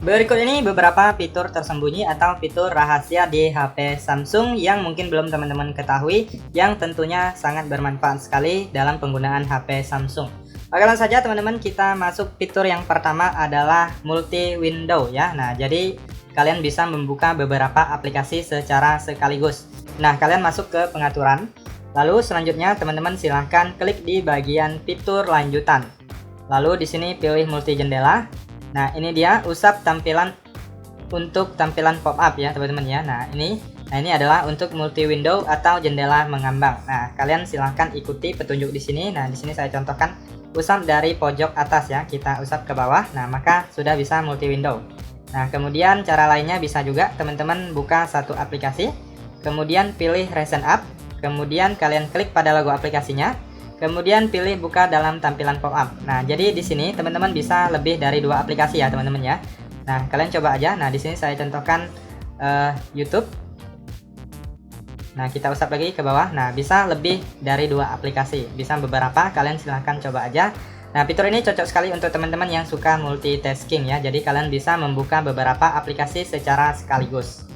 Berikut ini beberapa fitur tersembunyi atau fitur rahasia di HP Samsung yang mungkin belum teman-teman ketahui, yang tentunya sangat bermanfaat sekali dalam penggunaan HP Samsung. Oke, langsung saja teman-teman, kita masuk fitur yang pertama adalah multi window ya. Nah, jadi kalian bisa membuka beberapa aplikasi secara sekaligus. Nah, kalian masuk ke pengaturan. Lalu selanjutnya teman-teman silahkan klik di bagian fitur lanjutan. Lalu di sini pilih multi jendela. Nah, ini dia usap tampilan untuk tampilan pop-up ya teman-teman ya. Nah ini adalah untuk multi window atau jendela mengambang. Nah, kalian silahkan ikuti petunjuk di sini. Nah, di sini saya contohkan usap dari pojok atas ya, kita usap ke bawah. Nah, maka sudah bisa multi window. Nah, kemudian cara lainnya bisa juga teman-teman buka satu aplikasi, kemudian pilih recent app, kemudian kalian klik pada logo aplikasinya. Kemudian pilih buka dalam tampilan pop-up. Nah, jadi di sini teman-teman bisa lebih dari 2 aplikasi ya, teman-teman ya. Nah, kalian coba aja. Nah, di sini saya contohkan YouTube. Nah, kita usap lagi ke bawah. Nah, bisa lebih dari 2 aplikasi. Bisa beberapa, kalian silahkan coba aja. Nah, fitur ini cocok sekali untuk teman-teman yang suka multitasking ya. Jadi kalian bisa membuka beberapa aplikasi secara sekaligus.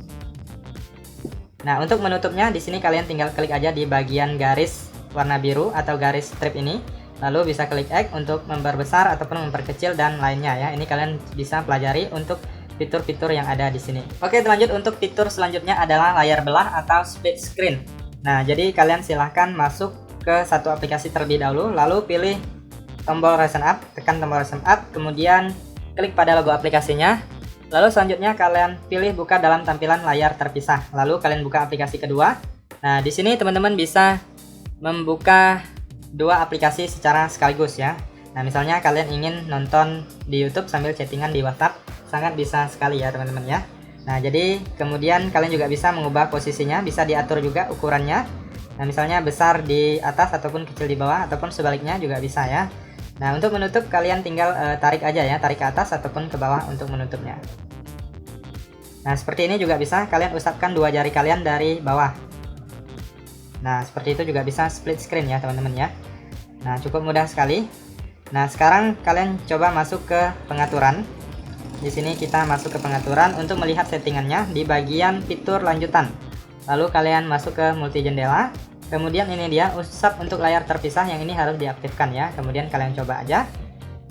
Nah, untuk menutupnya di sini kalian tinggal klik aja di bagian garis warna biru atau garis strip ini, lalu bisa klik X untuk memperbesar ataupun memperkecil dan lainnya ya. Ini kalian bisa pelajari untuk fitur-fitur yang ada di sini. Oke, lanjut untuk fitur selanjutnya adalah layar belah atau split screen. Nah, jadi kalian silahkan masuk ke satu aplikasi terlebih dahulu, lalu pilih tombol recent app, tekan tombol recent app, kemudian klik pada logo aplikasinya. Lalu selanjutnya kalian pilih buka dalam tampilan layar terpisah. Lalu kalian buka aplikasi kedua. Nah, di sini teman-teman bisa membuka 2 aplikasi secara sekaligus ya. Nah, misalnya kalian ingin nonton di YouTube sambil chattingan di WhatsApp, sangat bisa sekali ya teman-teman ya. Nah, jadi kemudian kalian juga bisa mengubah posisinya, bisa diatur juga ukurannya. Nah, misalnya besar di atas ataupun kecil di bawah, ataupun sebaliknya juga bisa ya. Nah, untuk menutup kalian tinggal tarik aja ya, tarik ke atas ataupun ke bawah untuk menutupnya. Nah, seperti ini juga bisa kalian usapkan 2 jari kalian dari bawah. Nah, seperti itu juga bisa split screen ya teman-teman ya. Nah, cukup mudah sekali. Nah, sekarang kalian coba masuk ke pengaturan. Di sini kita masuk ke pengaturan untuk melihat settingannya di bagian fitur lanjutan. Lalu kalian masuk ke multi jendela. Kemudian ini dia usap untuk layar terpisah, yang ini harus diaktifkan ya. Kemudian kalian coba aja.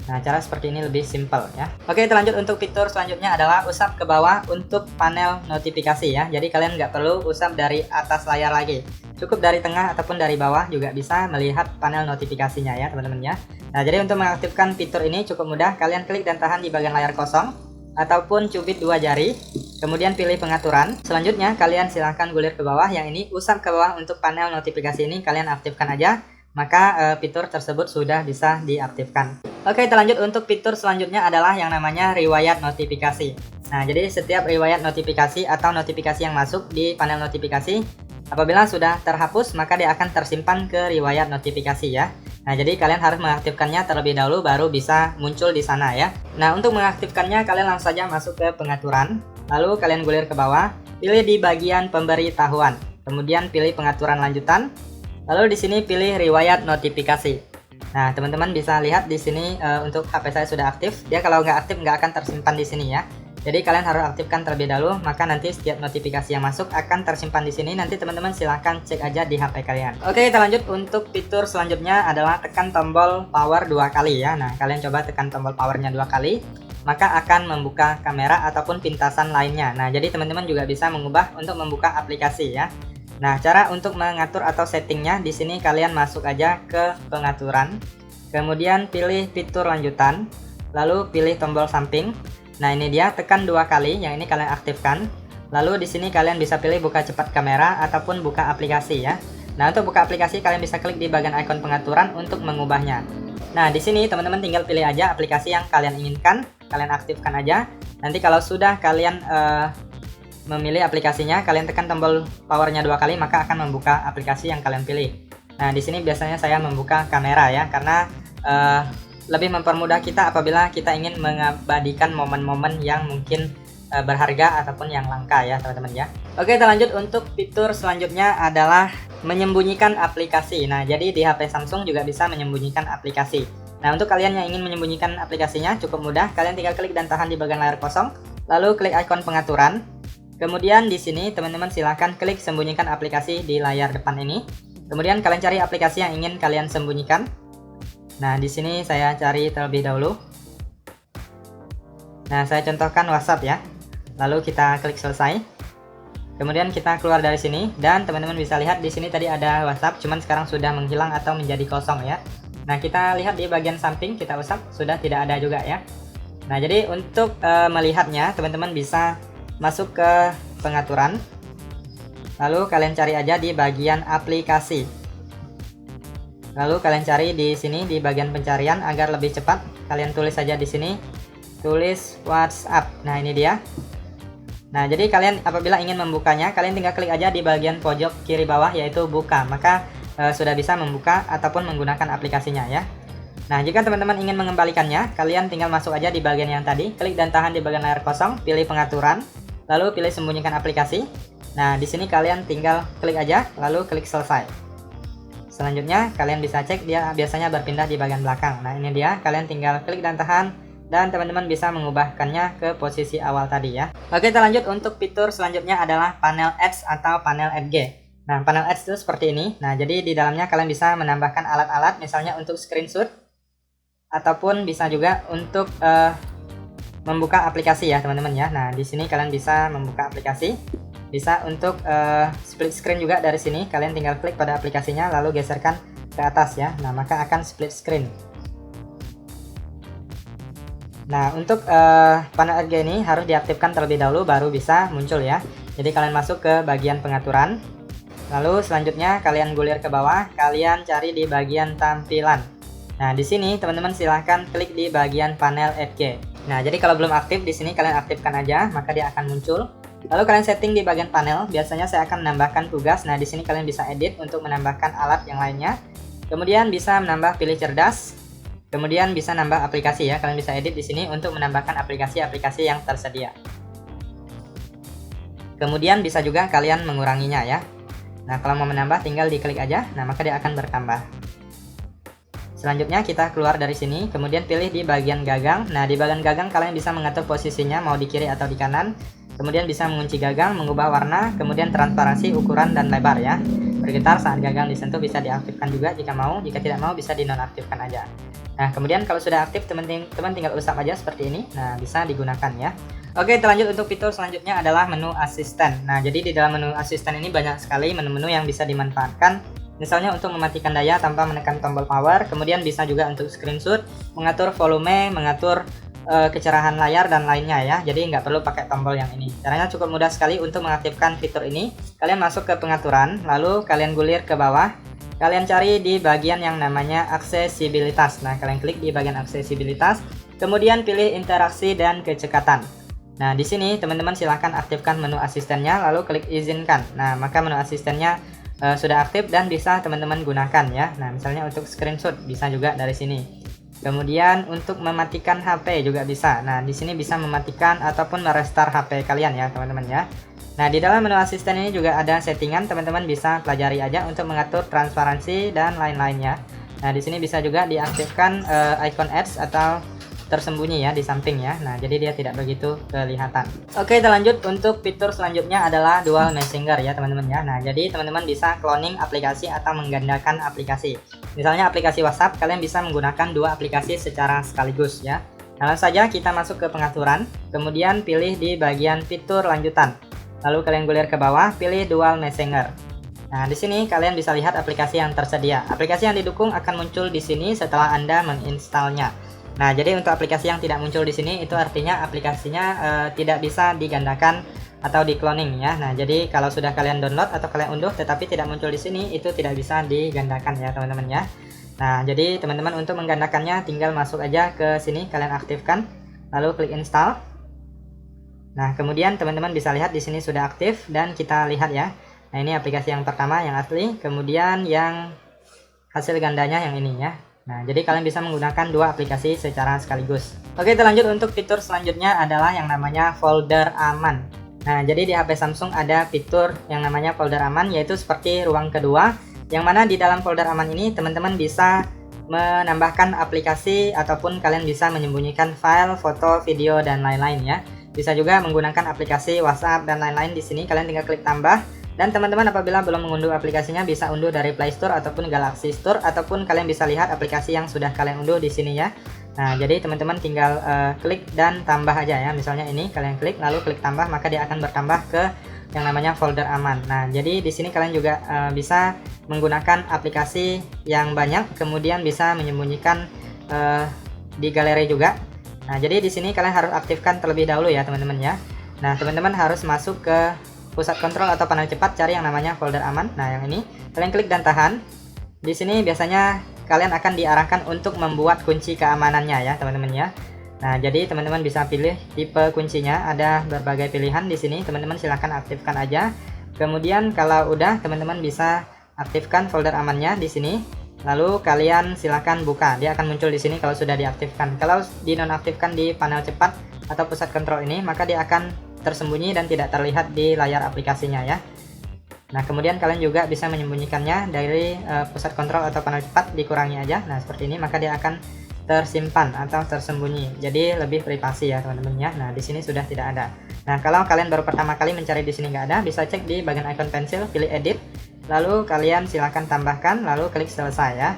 Nah, cara seperti ini lebih simple ya. Oke, lanjut untuk fitur selanjutnya adalah usap ke bawah untuk panel notifikasi ya. Jadi kalian nggak perlu usap dari atas layar lagi. Cukup dari tengah ataupun dari bawah juga bisa melihat panel notifikasinya ya teman-teman ya. Nah, jadi untuk mengaktifkan fitur ini cukup mudah. Kalian klik dan tahan di bagian layar kosong ataupun cubit 2 jari. Kemudian pilih pengaturan. Selanjutnya kalian silahkan gulir ke bawah. Yang ini usap ke bawah untuk panel notifikasi ini kalian aktifkan aja. Maka fitur tersebut sudah bisa diaktifkan. Oke, lanjut untuk fitur selanjutnya adalah yang namanya riwayat notifikasi. Nah, jadi setiap riwayat notifikasi atau notifikasi yang masuk di panel notifikasi, apabila sudah terhapus maka dia akan tersimpan ke riwayat notifikasi ya. Nah, jadi kalian harus mengaktifkannya terlebih dahulu baru bisa muncul di sana ya. Nah, untuk mengaktifkannya kalian langsung saja masuk ke pengaturan, lalu kalian gulir ke bawah, pilih di bagian pemberitahuan, kemudian pilih pengaturan lanjutan. Lalu di sini pilih riwayat notifikasi. Nah, teman-teman bisa lihat di sini untuk HP saya sudah aktif. Dia kalau nggak aktif nggak akan tersimpan di sini ya. Jadi kalian harus aktifkan terlebih dahulu, maka nanti setiap notifikasi yang masuk akan tersimpan di sini. Nanti teman-teman silahkan cek aja di HP kalian. Oke, kita lanjut untuk fitur selanjutnya adalah tekan tombol power 2 kali ya. Nah, kalian coba tekan tombol powernya 2 kali, maka akan membuka kamera ataupun pintasan lainnya. Nah, jadi teman-teman juga bisa mengubah untuk membuka aplikasi ya. Nah, cara untuk mengatur atau settingnya di sini kalian masuk aja ke pengaturan, kemudian pilih fitur lanjutan, lalu pilih tombol samping. Nah, ini dia, tekan 2 kali, yang ini kalian aktifkan. Lalu di sini kalian bisa pilih buka cepat kamera ataupun buka aplikasi ya. Nah, untuk buka aplikasi kalian bisa klik di bagian ikon pengaturan untuk mengubahnya. Nah, di sini teman-teman tinggal pilih aja aplikasi yang kalian inginkan, kalian aktifkan aja. Nanti kalau sudah kalian memilih aplikasinya, kalian tekan tombol powernya 2 kali, maka akan membuka aplikasi yang kalian pilih. Nah, di sini biasanya saya membuka kamera ya, karena lebih mempermudah kita apabila kita ingin mengabadikan momen-momen yang mungkin berharga ataupun yang langka ya teman-teman ya. Oke, kita lanjut untuk fitur selanjutnya adalah menyembunyikan aplikasi. Nah, jadi di HP Samsung juga bisa menyembunyikan aplikasi. Nah, untuk kalian yang ingin menyembunyikan aplikasinya cukup mudah, kalian tinggal klik dan tahan di bagian layar kosong, lalu klik ikon pengaturan. Kemudian di sini teman-teman silahkan klik sembunyikan aplikasi di layar depan ini. Kemudian kalian cari aplikasi yang ingin kalian sembunyikan. Nah, di sini saya cari terlebih dahulu. Nah, saya contohkan WhatsApp ya. Lalu kita klik selesai. Kemudian kita keluar dari sini dan teman-teman bisa lihat di sini tadi ada WhatsApp, cuman sekarang sudah menghilang atau menjadi kosong ya. Nah, kita lihat di bagian samping kita usap sudah tidak ada juga ya. Nah, jadi untuk melihatnya teman-teman bisa masuk ke pengaturan. Lalu kalian cari aja di bagian aplikasi. Lalu kalian cari di sini di bagian pencarian agar lebih cepat. Kalian tulis saja di sini. Tulis WhatsApp. Nah, ini dia. Nah, jadi kalian apabila ingin membukanya, kalian tinggal klik aja di bagian pojok kiri bawah yaitu buka. Maka sudah bisa membuka ataupun menggunakan aplikasinya ya. Nah, jika teman-teman ingin mengembalikannya, kalian tinggal masuk aja di bagian yang tadi, klik dan tahan di bagian layar kosong, pilih pengaturan, lalu pilih sembunyikan aplikasi. Nah, di sini kalian tinggal klik aja, lalu klik selesai. Selanjutnya, kalian bisa cek dia biasanya berpindah di bagian belakang. Nah, ini dia, kalian tinggal klik dan tahan, dan teman-teman bisa mengubahkannya ke posisi awal tadi ya. Oke, kita lanjut untuk fitur selanjutnya adalah panel Ads atau panel AdG. Nah, panel Ads itu seperti ini. Nah, jadi di dalamnya kalian bisa menambahkan alat-alat, misalnya untuk screenshot, ataupun bisa juga untuk membuka aplikasi ya teman-teman ya. Nah, di sini kalian bisa membuka aplikasi, bisa untuk split screen juga dari sini. Kalian tinggal klik pada aplikasinya, lalu geserkan ke atas ya. Nah, maka akan split screen. Nah, untuk panel AdG ini harus diaktifkan terlebih dahulu, baru bisa muncul ya. Jadi kalian masuk ke bagian pengaturan. Lalu selanjutnya kalian gulir ke bawah, kalian cari di bagian tampilan. Nah, di sini teman-teman silahkan klik di bagian panel AdG. Nah, jadi kalau belum aktif di sini kalian aktifkan aja, maka dia akan muncul. Lalu kalian setting di bagian panel, biasanya saya akan menambahkan tugas. Nah, di sini kalian bisa edit untuk menambahkan alat yang lainnya. Kemudian bisa menambah pilih cerdas. Kemudian bisa nambah aplikasi ya, kalian bisa edit di sini untuk menambahkan aplikasi-aplikasi yang tersedia. Kemudian bisa juga kalian menguranginya ya. Nah, kalau mau menambah tinggal diklik aja, nah maka dia akan bertambah. Selanjutnya kita keluar dari sini, kemudian pilih di bagian gagang. Nah, di bagian gagang kalian bisa mengatur posisinya mau di kiri atau di kanan. Kemudian bisa mengunci gagang, mengubah warna, kemudian transparansi, ukuran, dan lebar ya. Bergetar saat gagang disentuh bisa diaktifkan juga jika mau, jika tidak mau bisa dinonaktifkan aja. Nah, kemudian kalau sudah aktif teman-teman tinggal usap aja seperti ini. Nah, bisa digunakan ya. Oke, lanjut untuk fitur selanjutnya adalah menu asisten. Nah, jadi di dalam menu asisten ini banyak sekali menu-menu yang bisa dimanfaatkan. Misalnya untuk mematikan daya tanpa menekan tombol power, kemudian bisa juga untuk screenshot, mengatur volume, mengatur kecerahan layar dan lainnya ya. Jadi nggak perlu pakai tombol yang ini. Caranya cukup mudah sekali untuk mengaktifkan fitur ini. Kalian masuk ke pengaturan, lalu kalian gulir ke bawah. Kalian cari di bagian yang namanya aksesibilitas. Nah, kalian klik di bagian aksesibilitas, kemudian pilih interaksi dan kecekatan. Nah, di sini teman-teman silahkan aktifkan menu asistennya, lalu klik izinkan. Nah, maka menu asistennya sudah aktif dan bisa teman-teman gunakan ya. Nah, misalnya untuk screenshot bisa juga dari sini. Kemudian untuk mematikan HP juga bisa. Nah, di sini bisa mematikan ataupun merestart HP kalian ya, teman-teman ya. Nah, di dalam menu asisten ini juga ada settingan, teman-teman bisa pelajari aja untuk mengatur transparansi dan lain-lainnya. Nah, di sini bisa juga diaktifkan icon ads atau tersembunyi ya di samping ya. Nah, jadi dia tidak begitu kelihatan. Oke, kita lanjut untuk fitur selanjutnya adalah dual messenger ya teman-teman ya. Nah, jadi teman-teman bisa cloning aplikasi atau menggandakan aplikasi. Misalnya aplikasi WhatsApp, kalian bisa menggunakan dua aplikasi secara sekaligus ya. Nah, langsung saja kita masuk ke pengaturan, kemudian pilih di bagian fitur lanjutan. Lalu kalian gulir ke bawah, pilih dual messenger. Nah, di sini kalian bisa lihat aplikasi yang tersedia. Aplikasi yang didukung akan muncul di sini setelah Anda menginstalnya. Nah, jadi untuk aplikasi yang tidak muncul di sini itu artinya aplikasinya tidak bisa digandakan atau di cloning ya. Nah, jadi kalau sudah kalian download atau kalian unduh tetapi tidak muncul di sini itu tidak bisa digandakan ya, teman-teman ya. Nah, jadi teman-teman untuk menggandakannya tinggal masuk aja ke sini, kalian aktifkan, lalu klik install. Nah, kemudian teman-teman bisa lihat di sini sudah aktif dan kita lihat ya. Nah, ini aplikasi yang pertama yang asli, kemudian yang hasil gandanya yang ini ya. Nah, jadi kalian bisa menggunakan dua aplikasi secara sekaligus. Oke, kita lanjut untuk fitur selanjutnya adalah yang namanya folder aman. Nah, jadi di HP Samsung ada fitur yang namanya folder aman, yaitu seperti ruang kedua, yang mana di dalam folder aman ini teman-teman bisa menambahkan aplikasi ataupun kalian bisa menyembunyikan file, foto, video dan lain-lain ya. Bisa juga menggunakan aplikasi WhatsApp dan lain-lain di sini. Kalian tinggal klik tambah. Dan teman-teman apabila belum mengunduh aplikasinya bisa unduh dari Play Store ataupun Galaxy Store, ataupun kalian bisa lihat aplikasi yang sudah kalian unduh di sini ya. Nah, jadi teman-teman tinggal klik dan tambah aja ya. Misalnya ini kalian klik lalu klik tambah, maka dia akan bertambah ke yang namanya folder aman. Nah, jadi di sini kalian juga bisa menggunakan aplikasi yang banyak, kemudian bisa menyembunyikan di galeri juga. Nah, jadi di sini kalian harus aktifkan terlebih dahulu ya teman-teman ya. Nah, teman-teman harus masuk ke pusat kontrol atau panel cepat, cari yang namanya folder aman. Nah, yang ini kalian klik dan tahan. Di sini biasanya kalian akan diarahkan untuk membuat kunci keamanannya ya teman-teman ya. Nah, jadi teman-teman bisa pilih tipe kuncinya, ada berbagai pilihan di sini. Teman-teman silahkan aktifkan aja. Kemudian kalau udah, teman-teman bisa aktifkan folder amannya di sini. Lalu kalian silahkan buka, dia akan muncul di sini kalau sudah diaktifkan. Kalau dinonaktifkan di panel cepat atau pusat kontrol ini, maka dia akan tersembunyi dan tidak terlihat di layar aplikasinya ya. Nah, kemudian kalian juga bisa menyembunyikannya dari pusat kontrol atau panel cepat, dikurangi aja. Nah, seperti ini maka dia akan tersimpan atau tersembunyi. Jadi lebih privasi ya teman-teman ya. Nah, di sini sudah tidak ada. Nah, kalau kalian baru pertama kali mencari di sini nggak ada, bisa cek di bagian icon pensil, pilih edit, lalu kalian silahkan tambahkan, lalu klik selesai ya.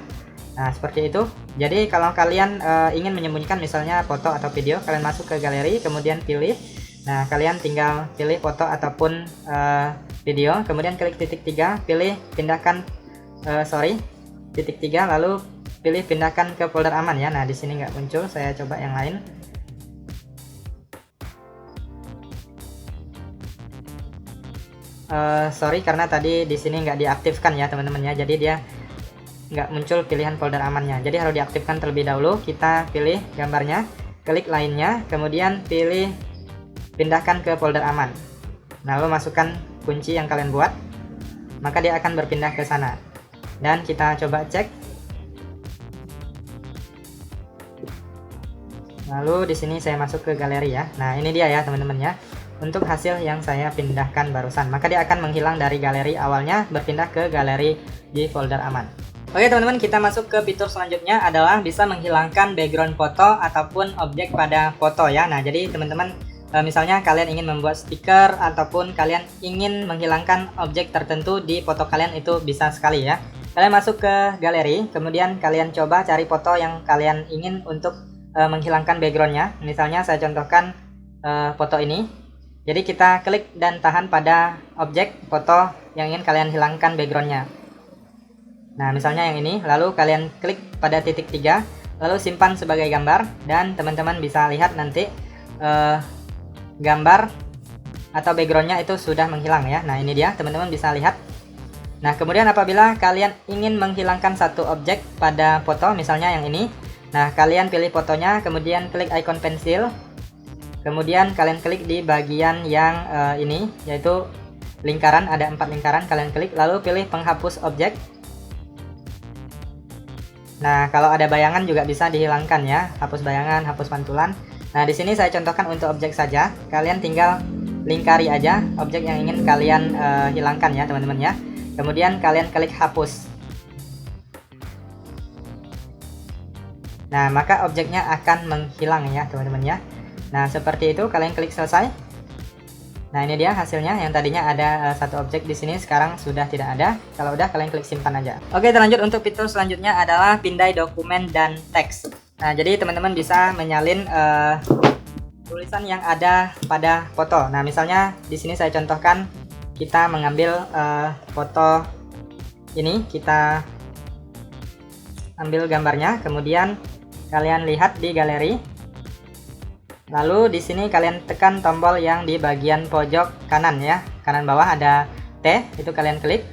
Nah, seperti itu. Jadi kalau kalian ingin menyembunyikan misalnya foto atau video, kalian masuk ke galeri, kemudian pilih. Nah, kalian tinggal pilih foto ataupun video, kemudian klik titik 3, pilih pindahkan titik 3, lalu pilih pindahkan ke folder aman ya. Nah, di sini nggak muncul, saya coba yang lain. Karena tadi di sini nggak diaktifkan ya teman-teman ya, jadi dia nggak muncul pilihan folder amannya. Jadi harus diaktifkan terlebih dahulu. Kita pilih gambarnya, klik lainnya, kemudian pilih pindahkan ke folder aman. Nah, lalu masukkan kunci yang kalian buat, maka dia akan berpindah ke sana. Dan kita coba cek. Lalu di sini saya masuk ke galeri ya. Nah, ini dia ya teman-teman ya. Untuk hasil yang saya pindahkan barusan, maka dia akan menghilang dari galeri awalnya, berpindah ke galeri di folder aman. Oke teman-teman, kita masuk ke fitur selanjutnya adalah bisa menghilangkan background foto ataupun objek pada foto ya. Nah, jadi teman-teman misalnya kalian ingin membuat stiker ataupun kalian ingin menghilangkan objek tertentu di foto kalian, itu bisa sekali ya. Kalian masuk ke galeri, kemudian kalian coba cari foto yang kalian ingin untuk menghilangkan backgroundnya. Misalnya saya contohkan foto ini. Jadi kita klik dan tahan pada objek foto yang ingin kalian hilangkan backgroundnya. Nah, misalnya yang ini, lalu kalian klik pada titik 3, lalu simpan sebagai gambar, dan teman-teman bisa lihat nanti gambar atau backgroundnya itu sudah menghilang ya. Nah, ini dia teman-teman bisa lihat. Nah, kemudian apabila kalian ingin menghilangkan satu objek pada foto, misalnya yang ini, nah kalian pilih fotonya, kemudian klik icon pensil, kemudian kalian klik di bagian yang ini, yaitu lingkaran, ada 4 lingkaran, kalian klik, lalu pilih penghapus objek. Nah, kalau ada bayangan juga bisa dihilangkan ya, hapus bayangan, hapus pantulan. Nah, di sini saya contohkan untuk objek saja. Kalian tinggal lingkari aja objek yang ingin kalian hilangkan ya, teman-teman ya. Kemudian kalian klik hapus. Nah, maka objeknya akan menghilang ya, teman-teman ya. Nah, seperti itu, kalian klik selesai. Nah, ini dia hasilnya. Yang tadinya ada satu objek di sini, sekarang sudah tidak ada. Kalau udah, kalian klik simpan aja. Oke, terlanjut untuk fitur selanjutnya adalah pindai dokumen dan teks. Nah, jadi teman-teman bisa menyalin tulisan yang ada pada foto. Nah, misalnya di sini saya contohkan kita mengambil foto ini, kita ambil gambarnya, kemudian kalian lihat di galeri. Lalu di sini kalian tekan tombol yang di bagian pojok kanan ya, kanan bawah ada T, itu kalian klik.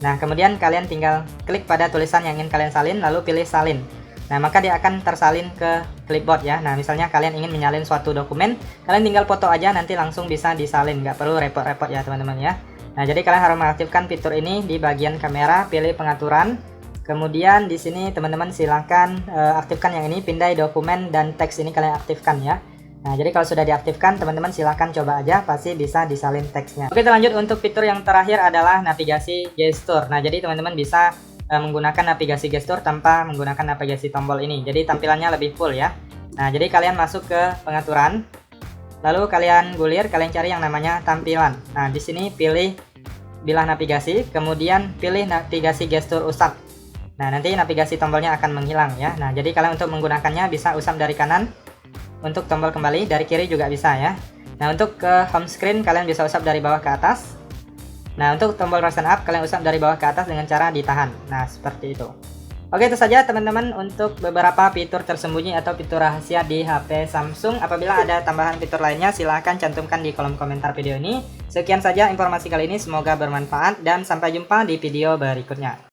Nah, kemudian kalian tinggal klik pada tulisan yang ingin kalian salin, lalu pilih salin. Nah, maka dia akan tersalin ke clipboard ya. Nah, misalnya kalian ingin menyalin suatu dokumen, kalian tinggal foto aja, nanti langsung bisa disalin, nggak perlu repot-repot ya teman-teman ya. Nah, jadi kalian harus mengaktifkan fitur ini di bagian kamera, pilih pengaturan. Kemudian di sini teman-teman silahkan aktifkan yang ini, pindai dokumen dan teks ini kalian aktifkan ya. Nah, jadi kalau sudah diaktifkan, teman-teman silahkan coba aja, pasti bisa disalin teksnya. Oke, kita lanjut untuk fitur yang terakhir adalah navigasi gestur. Nah, jadi teman-teman bisa menggunakan navigasi gestur tanpa menggunakan navigasi tombol ini. Jadi tampilannya lebih full ya. Nah, jadi kalian masuk ke pengaturan, lalu kalian gulir, kalian cari yang namanya tampilan. Nah, di sini pilih bilah navigasi, kemudian pilih navigasi gestur usap. Nah, nanti navigasi tombolnya akan menghilang ya. Nah, jadi kalian untuk menggunakannya bisa usap dari kanan. Untuk tombol kembali dari kiri juga bisa ya. Nah, untuk ke home screen kalian bisa usap dari bawah ke atas. Nah, untuk tombol rotation up kalian usap dari bawah ke atas dengan cara ditahan. Nah, seperti itu. Oke, itu saja teman-teman untuk beberapa fitur tersembunyi atau fitur rahasia di HP Samsung. Apabila ada tambahan fitur lainnya silahkan cantumkan di kolom komentar video ini. Sekian saja informasi kali ini, semoga bermanfaat dan sampai jumpa di video berikutnya.